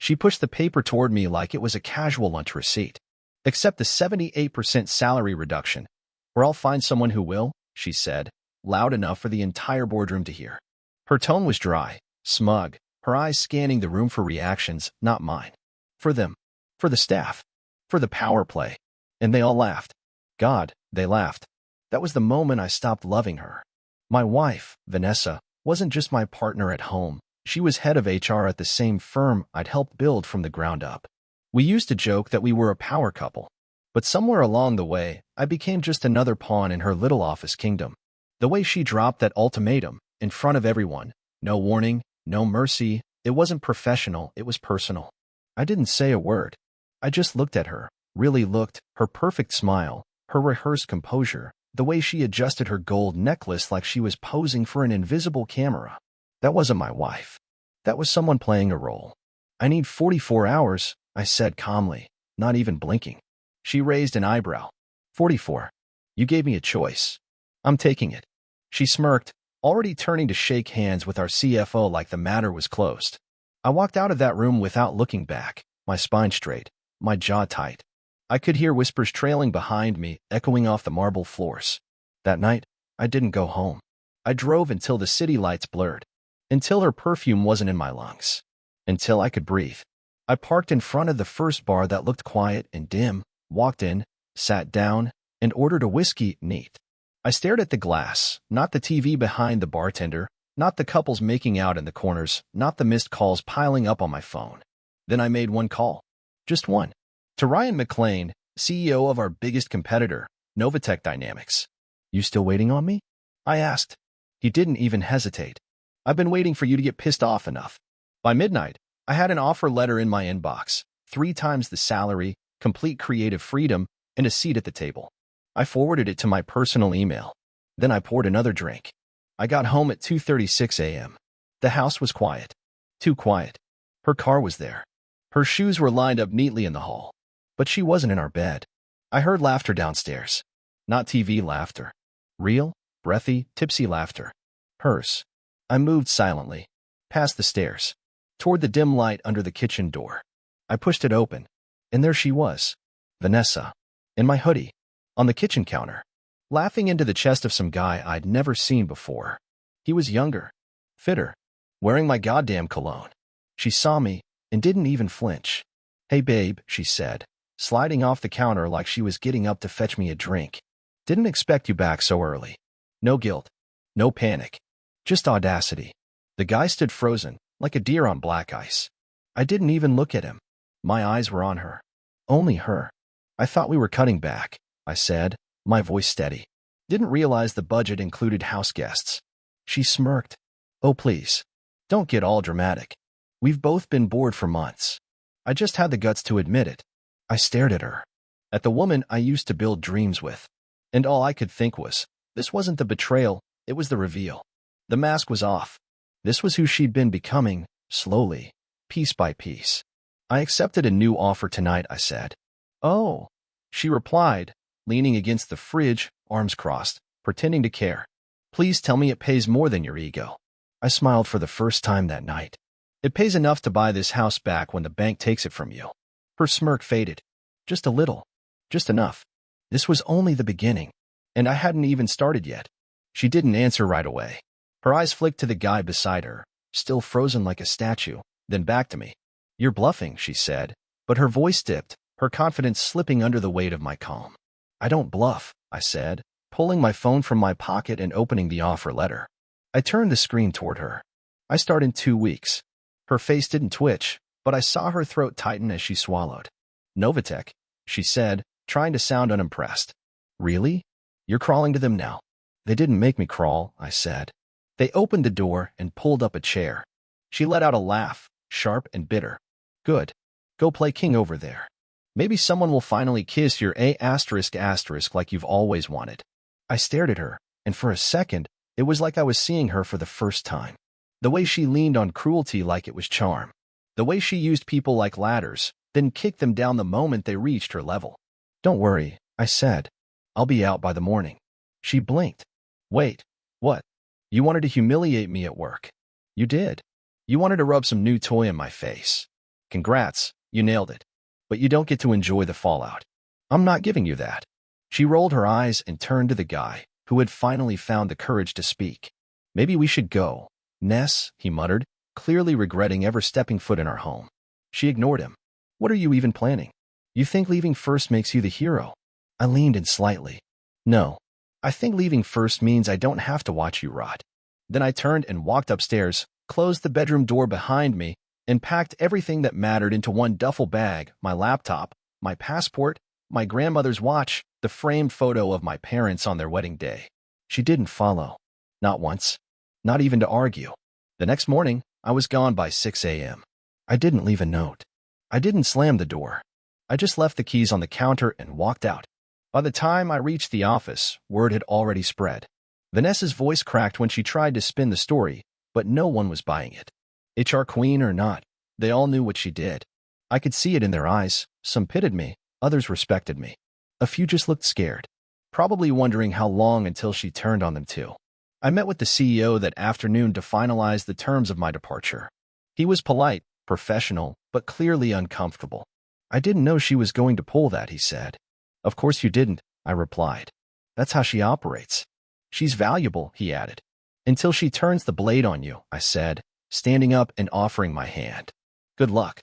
She pushed the paper toward me like it was a casual lunch receipt. Accept the 78% salary reduction, or I'll find someone who will, she said, loud enough for the entire boardroom to hear. Her tone was dry, smug, her eyes scanning the room for reactions, not mine. For them. For the staff. For the power play. And they all laughed. God, they laughed. That was the moment I stopped loving her. My wife, Vanessa, wasn't just my partner at home. She was head of HR at the same firm I'd helped build from the ground up. We used to joke that we were a power couple. But somewhere along the way, I became just another pawn in her little office kingdom. The way she dropped that ultimatum, in front of everyone, no warning, no mercy, it wasn't professional, it was personal. I didn't say a word. I just looked at her, really looked, her perfect smile, her rehearsed composure, the way she adjusted her gold necklace like she was posing for an invisible camera. That wasn't my wife. That was someone playing a role. I need 44 hours, I said calmly, not even blinking. She raised an eyebrow. 44. You gave me a choice. I'm taking it. She smirked, already turning to shake hands with our CFO like the matter was closed. I walked out of that room without looking back, my spine straight, my jaw tight. I could hear whispers trailing behind me, echoing off the marble floors. That night, I didn't go home. I drove until the city lights blurred. Until her perfume wasn't in my lungs. Until I could breathe. I parked in front of the first bar that looked quiet and dim, walked in, sat down, and ordered a whiskey neat. I stared at the glass, not the TV behind the bartender, not the couples making out in the corners, not the missed calls piling up on my phone. Then I made one call. Just one. To Ryan McLean, CEO of our biggest competitor, Novatech Dynamics. You still waiting on me? I asked. He didn't even hesitate. I've been waiting for you to get pissed off enough. By midnight, I had an offer letter in my inbox, 3 times the salary, complete creative freedom, and a seat at the table. I forwarded it to my personal email. Then I poured another drink. I got home at 2:36 a.m. The house was quiet. Too quiet. Her car was there. Her shoes were lined up neatly in the hall. But she wasn't in our bed. I heard laughter downstairs. Not TV laughter. Real, breathy, tipsy laughter. Hers. I moved silently. Past the stairs. Toward the dim light under the kitchen door. I pushed it open. And there she was. Vanessa. In my hoodie. On the kitchen counter. Laughing into the chest of some guy I'd never seen before. He was younger. Fitter. Wearing my goddamn cologne. She saw me and didn't even flinch. Hey babe, she said, sliding off the counter like she was getting up to fetch me a drink. Didn't expect you back so early. No guilt. No panic. Just audacity. The guy stood frozen, like a deer on black ice. I didn't even look at him. My eyes were on her. Only her. I thought we were cutting back, I said, my voice steady. Didn't realize the budget included house guests. She smirked. Oh please. Don't get all dramatic. We've both been bored for months. I just had the guts to admit it. I stared at her. At the woman I used to build dreams with. And all I could think was, this wasn't the betrayal, it was the reveal. The mask was off. This was who she'd been becoming, slowly, piece by piece. I accepted a new offer tonight, I said. Oh, she replied, leaning against the fridge, arms crossed, pretending to care. Please tell me it pays more than your ego. I smiled for the first time that night. It pays enough to buy this house back when the bank takes it from you. Her smirk faded. Just a little. Just enough. This was only the beginning. And I hadn't even started yet. She didn't answer right away. Her eyes flicked to the guy beside her, still frozen like a statue, then back to me. You're bluffing, she said, but her voice dipped, her confidence slipping under the weight of my calm. I don't bluff, I said, pulling my phone from my pocket and opening the offer letter. I turned the screen toward her. I start in 2 weeks. Her face didn't twitch, but I saw her throat tighten as she swallowed. Novatech, she said, trying to sound unimpressed. Really? You're crawling to them now. They didn't make me crawl, I said. They opened the door and pulled up a chair. She let out a laugh, sharp and bitter. Good. Go play king over there. Maybe someone will finally kiss your A** like you've always wanted. I stared at her, and for a second, it was like I was seeing her for the first time. The way she leaned on cruelty like it was charm. The way she used people like ladders, then kicked them down the moment they reached her level. Don't worry, I said. I'll be out by the morning. She blinked. Wait, what? You wanted to humiliate me at work. You did. You wanted to rub some new toy in my face. Congrats, you nailed it. But you don't get to enjoy the fallout. I'm not giving you that. She rolled her eyes and turned to the guy, who had finally found the courage to speak. Maybe we should go. Ness, he muttered, clearly regretting ever stepping foot in our home. She ignored him. What are you even planning? You think leaving first makes you the hero? I leaned in slightly. No. I think leaving first means I don't have to watch you rot. Then I turned and walked upstairs, closed the bedroom door behind me, and packed everything that mattered into one duffel bag: my laptop, my passport, my grandmother's watch, the framed photo of my parents on their wedding day. She didn't follow. Not once. Not even to argue. The next morning, I was gone by 6 a.m. I didn't leave a note. I didn't slam the door. I just left the keys on the counter and walked out. By the time I reached the office, word had already spread. Vanessa's voice cracked when she tried to spin the story, but no one was buying it. HR queen or not, they all knew what she did. I could see it in their eyes. Some pitied me, others respected me. A few just looked scared, probably wondering how long until she turned on them too. I met with the CEO that afternoon to finalize the terms of my departure. He was polite, professional, but clearly uncomfortable. I didn't know she was going to pull that, he said. Of course you didn't, I replied. That's how she operates. She's valuable, he added. Until she turns the blade on you, I said, standing up and offering my hand. Good luck.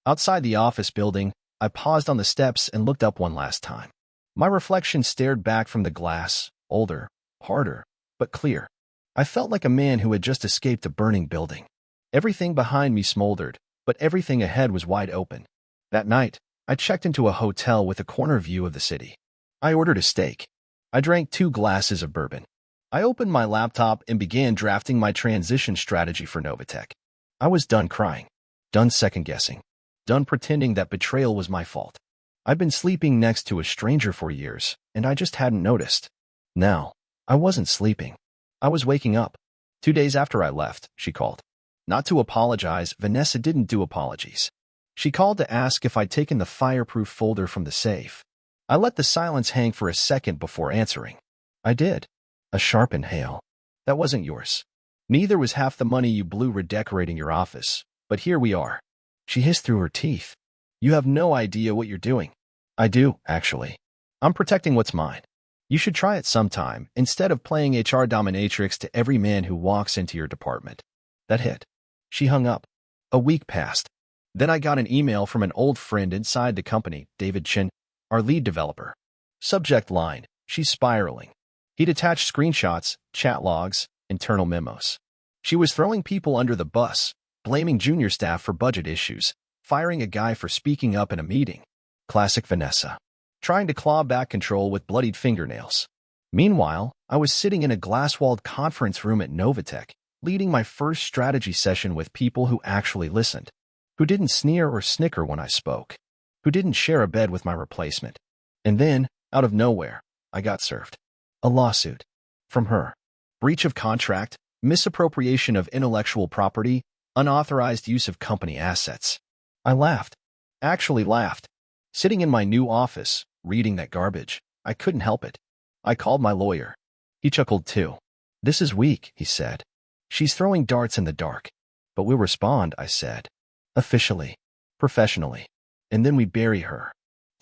Outside the office building, I paused on the steps and looked up one last time. My reflection stared back from the glass, older, harder, but clear. I felt like a man who had just escaped a burning building. Everything behind me smoldered, but everything ahead was wide open. That night, I checked into a hotel with a corner view of the city. I ordered a steak. I drank 2 glasses of bourbon. I opened my laptop and began drafting my transition strategy for Novatech. I was done crying, done second-guessing, done pretending that betrayal was my fault. I'd been sleeping next to a stranger for years, and I just hadn't noticed. Now, I wasn't sleeping. I was waking up. 2 days after I left, she called. Not to apologize, Vanessa didn't do apologies. She called to ask if I'd taken the fireproof folder from the safe. I let the silence hang for a second before answering. I did. A sharp inhale. That wasn't yours. Neither was half the money you blew redecorating your office. But here we are. She hissed through her teeth. You have no idea what you're doing. I do, actually. I'm protecting what's mine. You should try it sometime, instead of playing HR dominatrix to every man who walks into your department. That hit. She hung up. A week passed. Then I got an email from an old friend inside the company, David Chin, our lead developer. Subject line, she's spiraling. He'd attached screenshots, chat logs, internal memos. She was throwing people under the bus, blaming junior staff for budget issues, firing a guy for speaking up in a meeting. Classic Vanessa. Trying to claw back control with bloodied fingernails. Meanwhile, I was sitting in a glass-walled conference room at Novatech, leading my first strategy session with people who actually listened, who didn't sneer or snicker when I spoke, who didn't share a bed with my replacement. And then, out of nowhere, I got served. A lawsuit. From her. Breach of contract, misappropriation of intellectual property, unauthorized use of company assets. I laughed. Actually laughed. Sitting in my new office, reading that garbage, I couldn't help it. I called my lawyer. He chuckled too. This is weak, he said. She's throwing darts in the dark. But we'll respond, I said. Officially. Professionally. And then we bury her.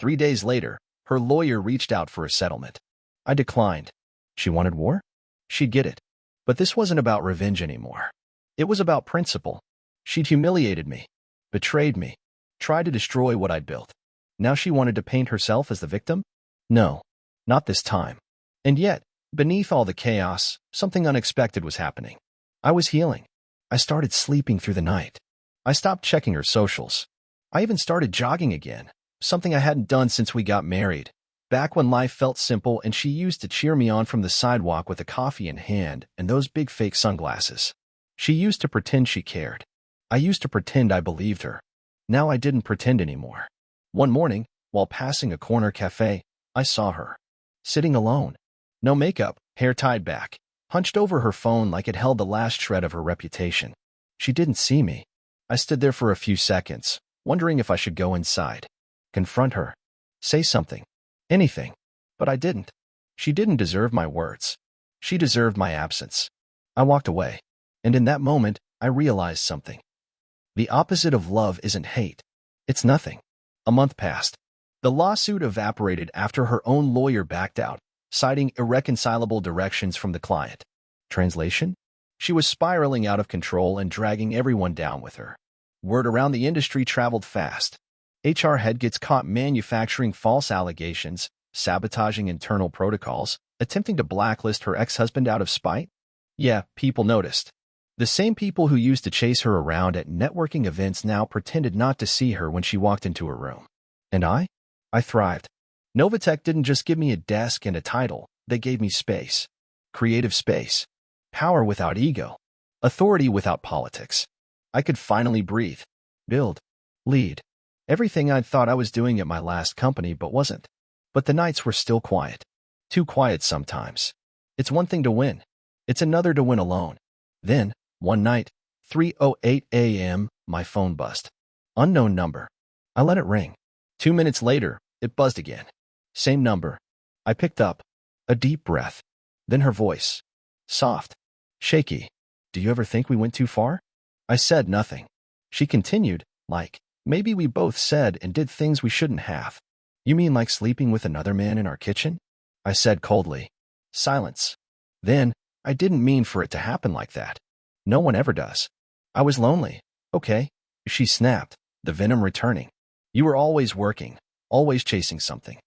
3 days later, her lawyer reached out for a settlement. I declined. She wanted war? She'd get it. But this wasn't about revenge anymore. It was about principle. She'd humiliated me, betrayed me, tried to destroy what I'd built. Now she wanted to paint herself as the victim? No, not this time. And yet, beneath all the chaos, something unexpected was happening. I was healing. I started sleeping through the night. I stopped checking her socials. I even started jogging again, something I hadn't done since we got married, back when life felt simple and she used to cheer me on from the sidewalk with a coffee in hand and those big fake sunglasses. She used to pretend she cared. I used to pretend I believed her. Now I didn't pretend anymore. One morning, while passing a corner cafe, I saw her. Sitting alone. No makeup, hair tied back, hunched over her phone like it held the last shred of her reputation. She didn't see me. I stood there for a few seconds, wondering if I should go inside. Confront her. Say something. Anything. But I didn't. She didn't deserve my words. She deserved my absence. I walked away. And in that moment, I realized something. The opposite of love isn't hate. It's nothing. A month passed. The lawsuit evaporated after her own lawyer backed out, citing irreconcilable directions from the client. Translation? She was spiraling out of control and dragging everyone down with her. Word around the industry traveled fast. HR head gets caught manufacturing false allegations, sabotaging internal protocols, attempting to blacklist her ex-husband out of spite? Yeah, people noticed. The same people who used to chase her around at networking events now pretended not to see her when she walked into a room. And I thrived. Novatech didn't just give me a desk and a title, they gave me space. Creative space. Power without ego. Authority without politics. I could finally breathe. Build. Lead. Everything I'd thought I was doing at my last company but wasn't. But the nights were still quiet. Too quiet sometimes. It's one thing to win. It's another to win alone. Then, one night, 3:08 a.m., my phone buzzed. Unknown number. I let it ring. 2 minutes later, it buzzed again. Same number. I picked up. A deep breath. Then her voice. Soft. Shaky. Do you ever think we went too far? I said nothing. She continued, like, maybe we both said and did things we shouldn't have. You mean like sleeping with another man in our kitchen? I said coldly. Silence. Then, I didn't mean for it to happen like that. No one ever does. I was lonely. Okay. She snapped, the venom returning. You were always working, always chasing something.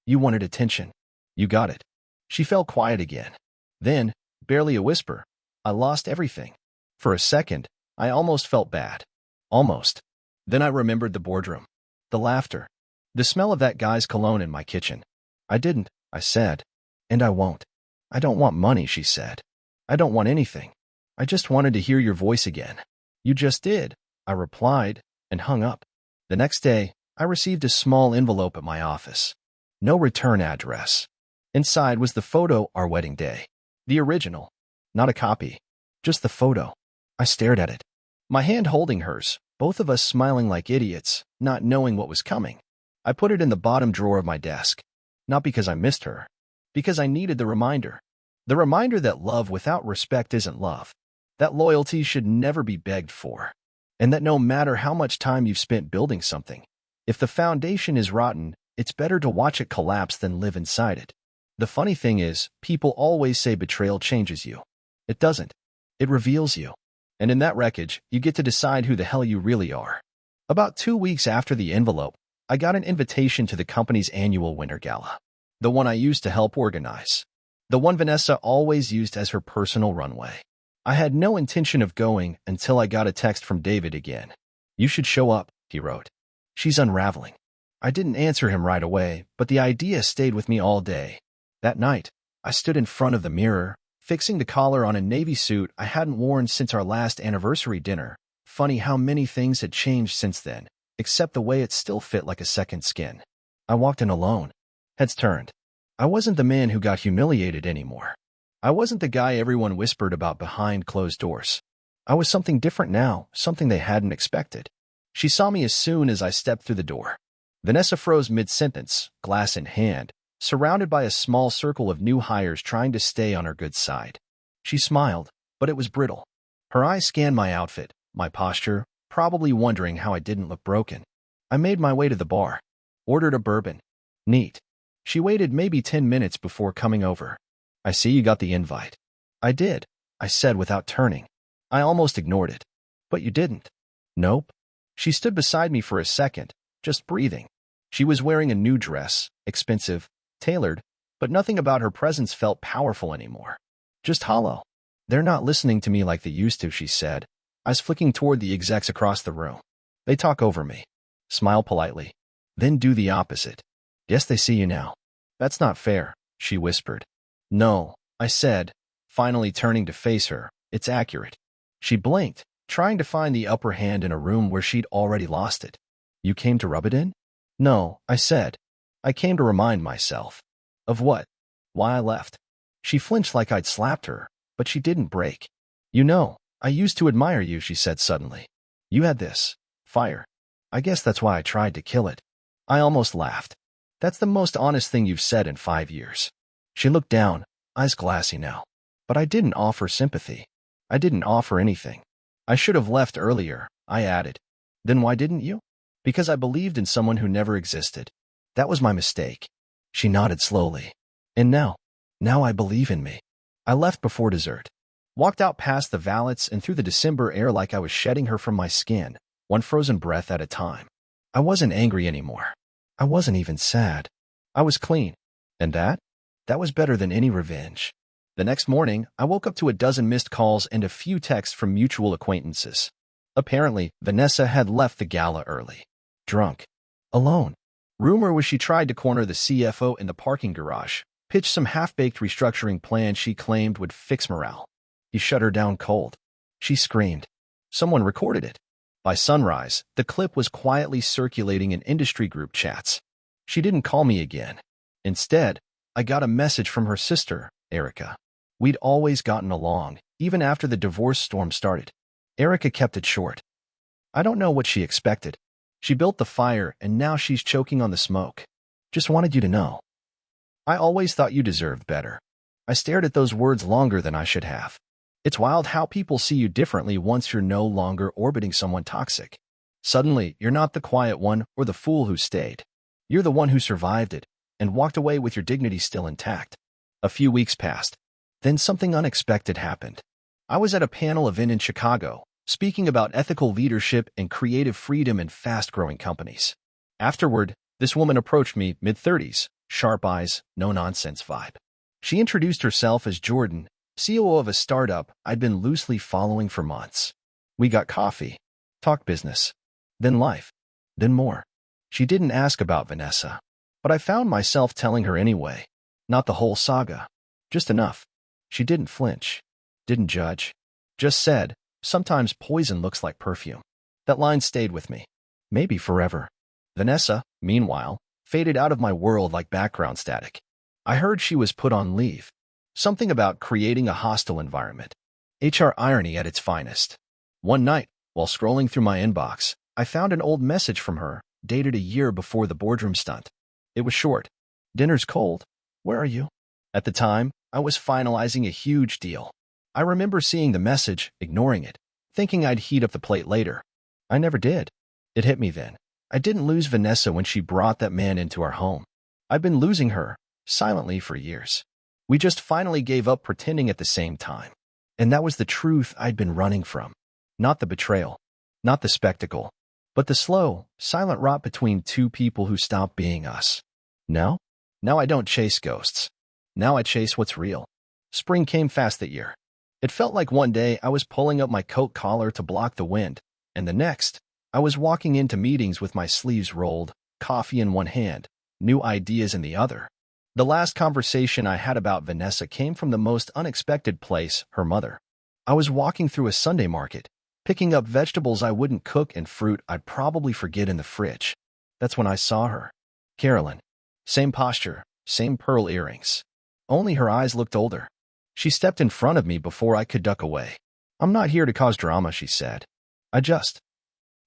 You wanted attention. You got it. She fell quiet again. Then, barely a whisper, I lost everything. For a second, I almost felt bad. Almost. Then I remembered the boardroom. The laughter. The smell of that guy's cologne in my kitchen. I didn't, I said. And I won't. I don't want money, she said. I don't want anything. I just wanted to hear your voice again. You just did, I replied, and hung up. The next day, I received a small envelope at my office. No return address. Inside was the photo our wedding day. The original. Not a copy. Just the photo. I stared at it. My hand holding hers, both of us smiling like idiots, not knowing what was coming. I put it in the bottom drawer of my desk. Not because I missed her. Because I needed the reminder. The reminder that love without respect isn't love. That loyalty should never be begged for. And that no matter how much time you've spent building something, if the foundation is rotten, it's better to watch it collapse than live inside it. The funny thing is, people always say betrayal changes you. It doesn't. It reveals you. And in that wreckage, you get to decide who the hell you really are. About 2 weeks after the envelope, I got an invitation to the company's annual winter gala. The one I used to help organize. The one Vanessa always used as her personal runway. I had no intention of going until I got a text from David again. You should show up, he wrote. She's unraveling. I didn't answer him right away, but the idea stayed with me all day. That night, I stood in front of the mirror, fixing the collar on a navy suit I hadn't worn since our last anniversary dinner. Funny how many things had changed since then, except the way it still fit like a second skin. I walked in alone. Heads turned. I wasn't the man who got humiliated anymore. I wasn't the guy everyone whispered about behind closed doors. I was something different now, something they hadn't expected. She saw me as soon as I stepped through the door. Vanessa froze mid-sentence, glass in hand, surrounded by a small circle of new hires trying to stay on her good side. She smiled, but it was brittle. Her eyes scanned my outfit, my posture, probably wondering how I didn't look broken. I made my way to the bar. Ordered a bourbon. Neat. She waited maybe 10 minutes before coming over. I see you got the invite. I did, I said without turning. I almost ignored it. But you didn't. Nope. She stood beside me for a second, just breathing. She was wearing a new dress, expensive, tailored, but nothing about her presence felt powerful anymore. Just hollow. They're not listening to me like they used to, she said. I was flicking toward the execs across the room. They talk over me. Smile politely. Then do the opposite. Guess they see you now. That's not fair, she whispered. No, I said, finally turning to face her. It's accurate. She blinked, trying to find the upper hand in a room where she'd already lost it. You came to rub it in? No, I said. I came to remind myself. Of what? Why I left. She flinched like I'd slapped her, but she didn't break. You know, I used to admire you, she said suddenly. You had this fire. I guess that's why I tried to kill it. I almost laughed. That's the most honest thing you've said in 5 years. She looked down, eyes glassy now. But I didn't offer sympathy. I didn't offer anything. I should have left earlier, I added. Then why didn't you? Because I believed in someone who never existed. That was my mistake. She nodded slowly. And now I believe in me. I left before dessert. Walked out past the valets and through the December air like I was shedding her from my skin, one frozen breath at a time. I wasn't angry anymore. I wasn't even sad. I was clean. And that was better than any revenge. The next morning, I woke up to a dozen missed calls and a few texts from mutual acquaintances. Apparently, Vanessa had left the gala early. Drunk. Alone. Rumor was she tried to corner the CFO in the parking garage, pitched some half-baked restructuring plan she claimed would fix morale. He shut her down cold. She screamed. Someone recorded it. By sunrise, the clip was quietly circulating in industry group chats. She didn't call me again. Instead, I got a message from her sister, Erica. We'd always gotten along, even after the divorce storm started. Erica kept it short. I don't know what she expected. She built the fire, and now she's choking on the smoke. Just wanted you to know. I always thought you deserved better. I stared at those words longer than I should have. It's wild how people see you differently once you're no longer orbiting someone toxic. Suddenly, you're not the quiet one or the fool who stayed. You're the one who survived it and walked away with your dignity still intact. A few weeks passed. Then something unexpected happened. I was at a panel event in Chicago, speaking about ethical leadership and creative freedom in fast-growing companies. Afterward, this woman approached me, mid-30s, sharp eyes, no-nonsense vibe. She introduced herself as Jordan, CEO of a startup I'd been loosely following for months. We got coffee, talked business, then life, then more. She didn't ask about Vanessa, but I found myself telling her anyway. Not the whole saga, just enough. She didn't flinch, didn't judge, just said, sometimes poison looks like perfume. That line stayed with me, maybe forever. Vanessa, meanwhile, faded out of my world like background static. I heard she was put on leave. Something about creating a hostile environment. HR irony at its finest. One night, while scrolling through my inbox, I found an old message from her, dated a year before the boardroom stunt. It was short. Dinner's cold. Where are you? At the time, I was finalizing a huge deal. I remember seeing the message, ignoring it, thinking I'd heat up the plate later. I never did. It hit me then. I didn't lose Vanessa when she brought that man into our home. I'd been losing her, silently for years. We just finally gave up pretending at the same time. And that was the truth I'd been running from. Not the betrayal, not the spectacle, but the slow, silent rot between two people who stopped being us. Now I don't chase ghosts. Now I chase what's real. Spring came fast that year. It felt like one day I was pulling up my coat collar to block the wind, and the next, I was walking into meetings with my sleeves rolled, coffee in one hand, new ideas in the other. The last conversation I had about Vanessa came from the most unexpected place, her mother. I was walking through a Sunday market, picking up vegetables I wouldn't cook and fruit I'd probably forget in the fridge. That's when I saw her. Carolyn. Same posture, same pearl earrings. Only her eyes looked older. She stepped in front of me before I could duck away. I'm not here to cause drama, she said. I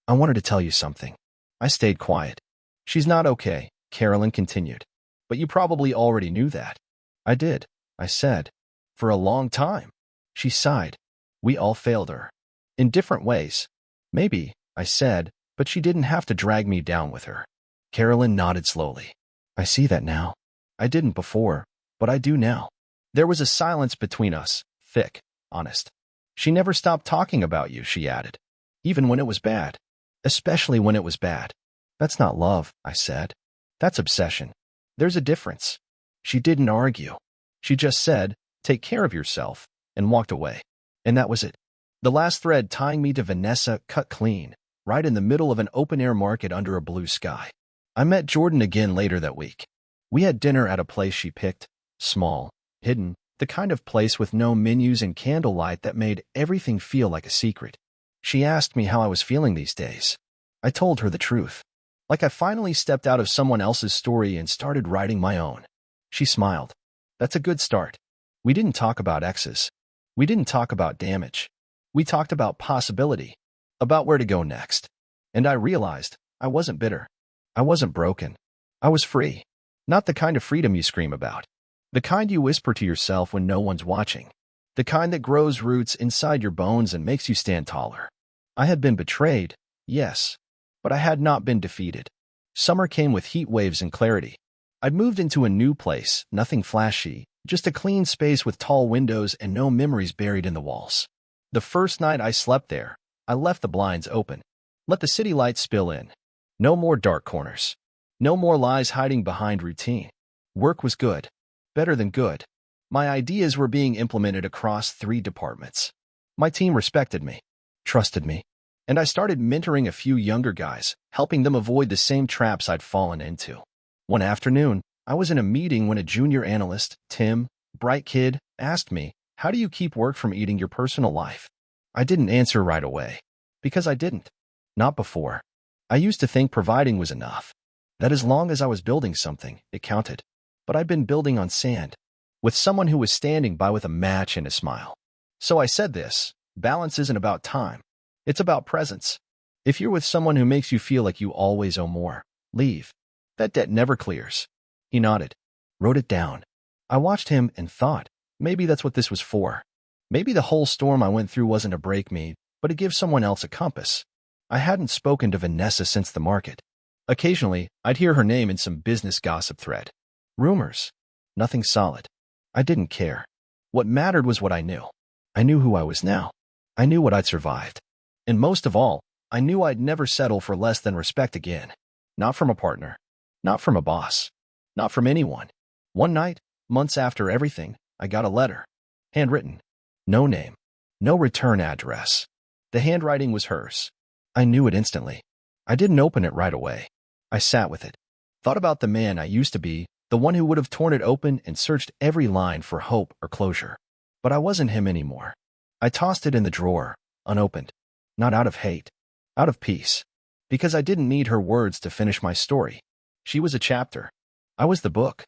wanted to tell you something. I stayed quiet. She's not okay, Carolyn continued. But you probably already knew that. I did, I said. For a long time. She sighed. We all failed her. In different ways. Maybe, I said, but she didn't have to drag me down with her. Carolyn nodded slowly. I see that now. I didn't before, but I do now. There was a silence between us, thick, honest. She never stopped talking about you, she added. Even when it was bad. Especially when it was bad. That's not love, I said. That's obsession. There's a difference. She didn't argue. She just said, take care of yourself, and walked away. And that was it. The last thread tying me to Vanessa cut clean, right in the middle of an open-air market under a blue sky. I met Jordan again later that week. We had dinner at a place she picked, small, hidden, the kind of place with no menus and candlelight that made everything feel like a secret. She asked me how I was feeling these days. I told her the truth. Like I finally stepped out of someone else's story and started writing my own. She smiled. That's a good start. We didn't talk about exes. We didn't talk about damage. We talked about possibility, about where to go next. And I realized I wasn't bitter. I wasn't broken. I was free. Not the kind of freedom you scream about. The kind you whisper to yourself when no one's watching. The kind that grows roots inside your bones and makes you stand taller. I had been betrayed, yes, But I had not been defeated. Summer came with heat waves and clarity. I'd moved into a new place, nothing flashy, just a clean space with tall windows and no memories buried in the walls. The first night I slept there, I left the blinds open. Let the city lights spill in. No more dark corners. No more lies hiding behind routine. Work was good. Better than good. My ideas were being implemented across 3 departments. My team respected me, trusted me, and I started mentoring a few younger guys, helping them avoid the same traps I'd fallen into. One afternoon, I was in a meeting when a junior analyst, Tim, bright kid, asked me, "How do you keep work from eating your personal life?" I didn't answer right away. Because I didn't. Not before. I used to think providing was enough. That as long as I was building something, it counted. But I'd been building on sand, with someone who was standing by with a match and a smile. So I said this: balance isn't about time. It's about presence. If you're with someone who makes you feel like you always owe more, leave. That debt never clears. He nodded, wrote it down. I watched him and thought, maybe that's what this was for. Maybe the whole storm I went through wasn't to break me, but to give someone else a compass. I hadn't spoken to Vanessa since the market. Occasionally, I'd hear her name in some business gossip thread. Rumors. Nothing solid. I didn't care. What mattered was what I knew. I knew who I was now. I knew what I'd survived. And most of all, I knew I'd never settle for less than respect again. Not from a partner. Not from a boss. Not from anyone. One night, months after everything, I got a letter. Handwritten. No name. No return address. The handwriting was hers. I knew it instantly. I didn't open it right away. I sat with it. Thought about the man I used to be, the one who would have torn it open and searched every line for hope or closure. But I wasn't him anymore. I tossed it in the drawer, unopened. Not out of hate. Out of peace. Because I didn't need her words to finish my story. She was a chapter. I was the book.